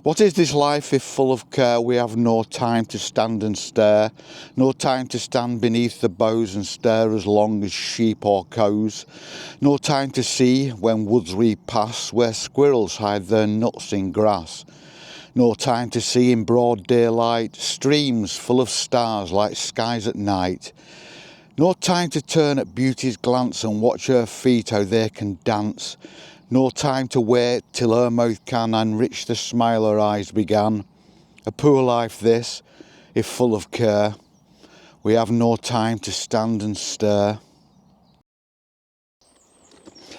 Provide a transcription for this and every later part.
What is this life if full of care? We have no time to stand and stare, no time to stand beneath the boughs and stare as long as sheep or cows, no time to see when woods we pass where squirrels hide their nuts in grass, no time to see in broad daylight streams full of stars like skies at night, no time to turn at beauty's glance and watch her feet how they can dance, no time to wait till her mouth can enrich the smile her eyes began. A poor life this, if full of care. We have no time to stand and stare.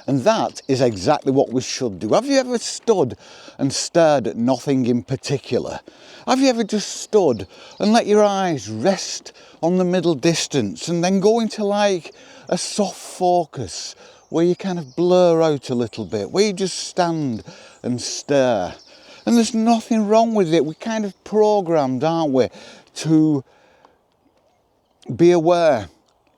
And that is exactly what we should do. Have you ever stood and stared at nothing in particular? Have you ever just stood and let your eyes rest on the middle distance and then go into like a soft focus where you kind of blur out a little bit, where you just stand and stare? And there's nothing wrong with it. We're kind of programmed, aren't we, to be aware,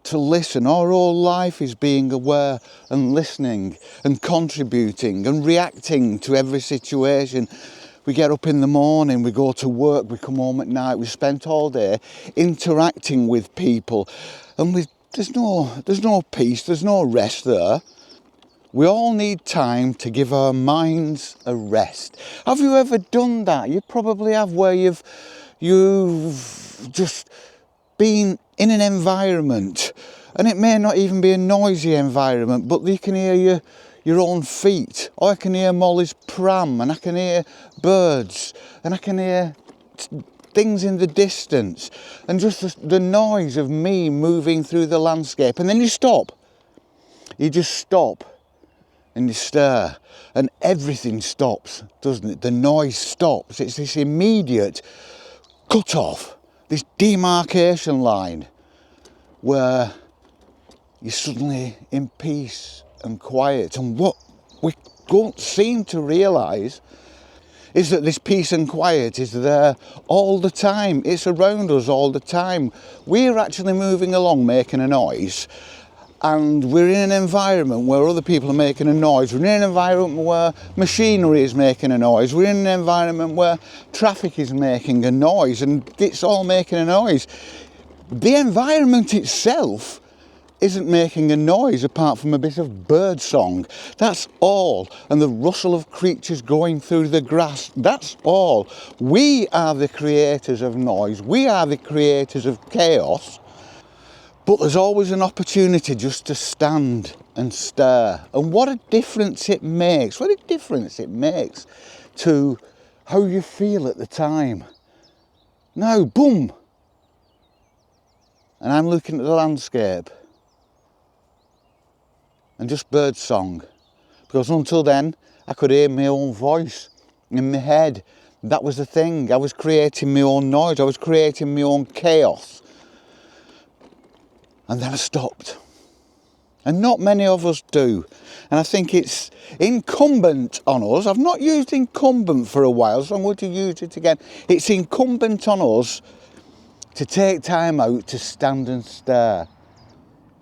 to listen. Our whole life is being aware and listening and contributing and reacting to every situation. We get up in the morning, we go to work, we come home at night, we spend all day interacting with people, and there's no peace, there's no rest there. We all need time to give our minds a rest. Have you ever done that? You probably have, where you've just been in an environment, and it may not even be a noisy environment, but you can hear your own feet, or I can hear Molly's pram, and I can hear birds, and I can hear things in the distance, and just the noise of me moving through the landscape. And then you stop. You just stop and you stare, and everything stops, doesn't it? The noise stops. It's this immediate cut off, this demarcation line where you're suddenly in peace and quiet. And what we don't seem to realise is that this peace and quiet is there all the time. It's around us all the time. We're actually moving along making a noise, and we're in an environment where other people are making a noise. We're in an environment where machinery is making a noise. We're in an environment where traffic is making a noise, and it's all making a noise. The environment itself isn't making a noise apart from a bit of bird song. That's all. And the rustle of creatures going through the grass. That's all. We are the creators of noise. We are the creators of chaos. But there's always an opportunity just to stand and stare. And what a difference it makes. What a difference it makes to how you feel at the time. Now, boom. And I'm looking at the landscape. And just bird song. Because until then, I could hear my own voice in my head. That was the thing. I was creating my own noise. I was creating my own chaos. And then I stopped. And not many of us do. And I think it's incumbent on us. I've not used incumbent for a while, so I'm going to use it again. It's incumbent on us to take time out to stand and stare.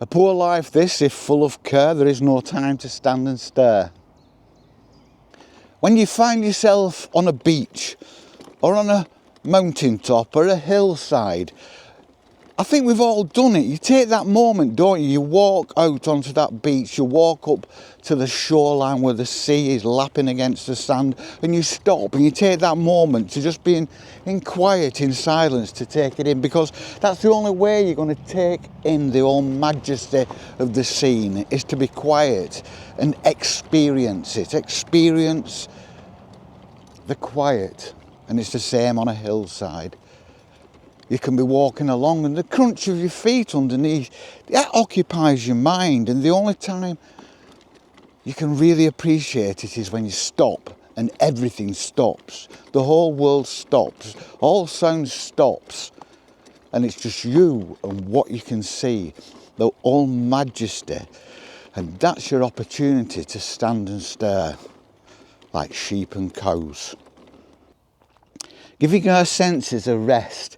A poor life this, if full of care. There is no time to stand and stare. When you find yourself on a beach, or on a mountaintop, or a hillside, I think we've all done it. You take that moment, don't you? You walk out onto that beach, you walk up to the shoreline where the sea is lapping against the sand, and you stop and you take that moment to just be in quiet, in silence, to take it in, because that's the only way you're going to take in the whole majesty of the scene, is to be quiet and experience it. Experience the quiet. And it's the same on a hillside. You can be walking along and the crunch of your feet underneath, that occupies your mind. And the only time you can really appreciate it is when you stop and everything stops. The whole world stops. All sound stops. And it's just you and what you can see, the whole majesty. And that's your opportunity to stand and stare like sheep and cows. Giving our senses a rest,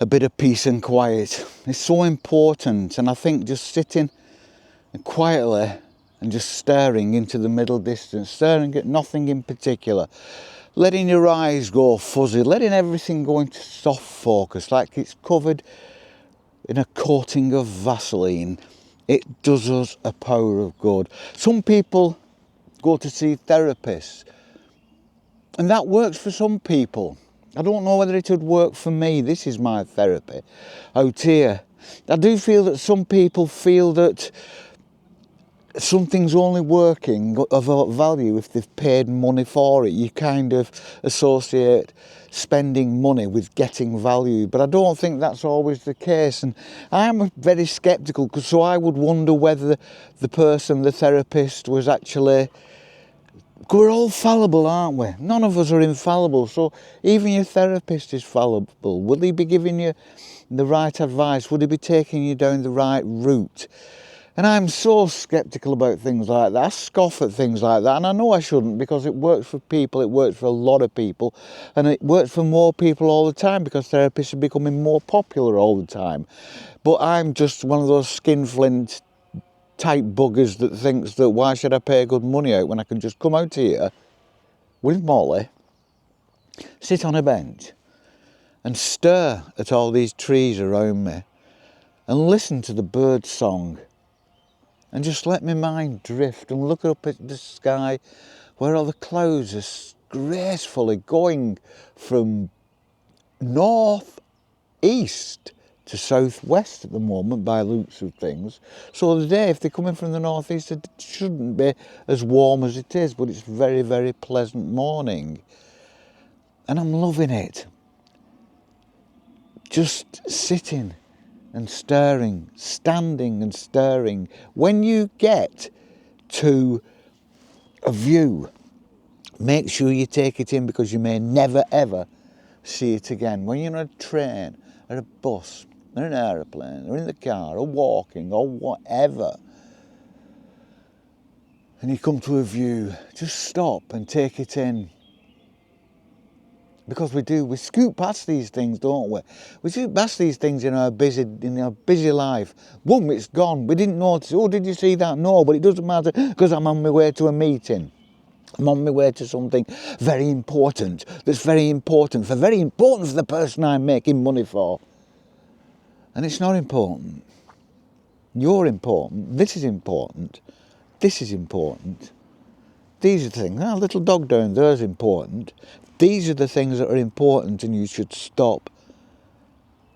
a bit of peace and quiet is so important. And I think just sitting quietly and just staring into the middle distance, staring at nothing in particular, letting your eyes go fuzzy, letting everything go into soft focus like it's covered in a coating of Vaseline. It does us a power of good. Some people go to see therapists, and that works for some people. I don't know whether it would work for me. This is my therapy. Oh dear. I do feel that some people feel that something's only working of value if they've paid money for it. You kind of associate spending money with getting value, but I don't think that's always the case, and I'm very sceptical, because so I would wonder whether the person, the therapist, was actually... We're all fallible, aren't we? None of us are infallible, so even your therapist is fallible. Will he be giving you the right advice? Would he be taking you down the right route? And I'm so sceptical about things like that. I scoff at things like that, and I know I shouldn't, because it works for people, it works for a lot of people, and it works for more people all the time, because therapists are becoming more popular all the time. But I'm just one of those skinflint type buggers that thinks that why should I pay good money out when I can just come out here with Molly, sit on a bench and stare at all these trees around me and listen to the bird song and just let my mind drift and look up at the sky where all the clouds are gracefully going from north east to southwest at the moment by looks of things. So the day, if they're coming from the northeast, it shouldn't be as warm as it is, but it's very, very pleasant morning. And I'm loving it. Just sitting and staring, standing and staring. When you get to a view, make sure you take it in, because you may never ever see it again. When you're on a train or a bus or an aeroplane or in the car or walking or whatever, and you come to a view, just stop and take it in. Because we scoot past these things, don't we? We scoot past these things in our busy life. Boom, it's gone. We didn't notice. Oh, did you see that? No, but it doesn't matter, because I'm on my way to a meeting. I'm on my way to something very important, that's very important for the person I'm making money for. And it's not important. You're important. This is important. This is important. These are things. That little dog down there is important. These are the things that are important, and you should stop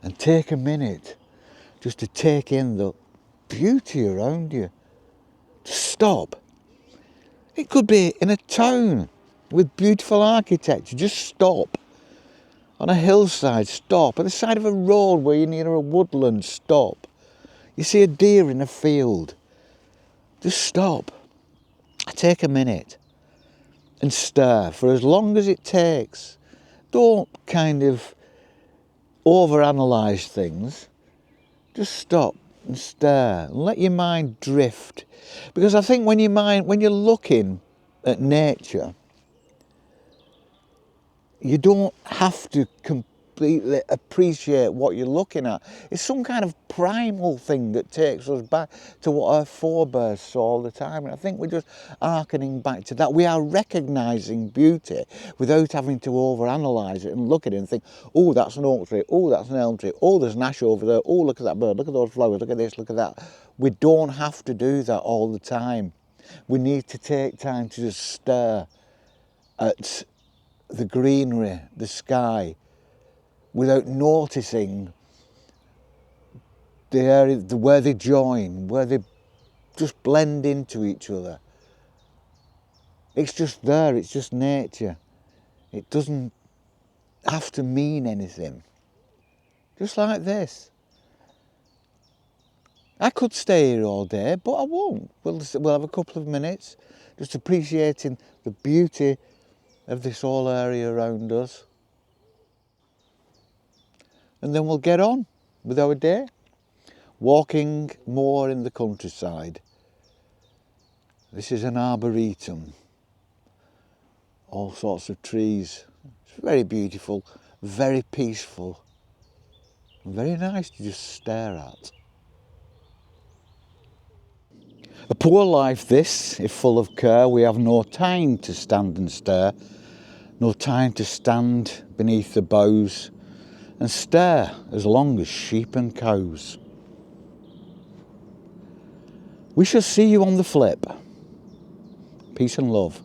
and take a minute just to take in the beauty around you. Just stop. It could be in a town with beautiful architecture. Just stop. On a hillside, stop. On the side of a road where you're near a woodland, stop. You see a deer in a field, just stop. Take a minute and stare for as long as it takes. Don't kind of overanalyze things. Just stop and stare and let your mind drift. Because I think when you're looking at nature, you don't have to completely appreciate what you're looking at. It's some kind of primal thing that takes us back to what our forebears saw all the time. And I think we're just hearkening back to that. We are recognising beauty without having to overanalyse it and look at it and think, oh, that's an oak tree, oh, that's an elm tree, oh, there's an ash over there, oh, look at that bird, look at those flowers, look at this, look at that. We don't have to do that all the time. We need to take time to just stare at the greenery, the sky, without noticing the area, where they join, where they just blend into each other. It's just there, it's just nature. It doesn't have to mean anything. Just like this. I could stay here all day, but I won't. We'll have a couple of minutes just appreciating the beauty of this whole area around us. And then we'll get on with our day, walking more in the countryside. This is an arboretum, all sorts of trees. It's very beautiful, very peaceful, very nice to just stare at. A poor life this, if full of care, we have no time to stand and stare, no time to stand beneath the boughs and stare as long as sheep and cows. We shall see you on the flip. Peace and love.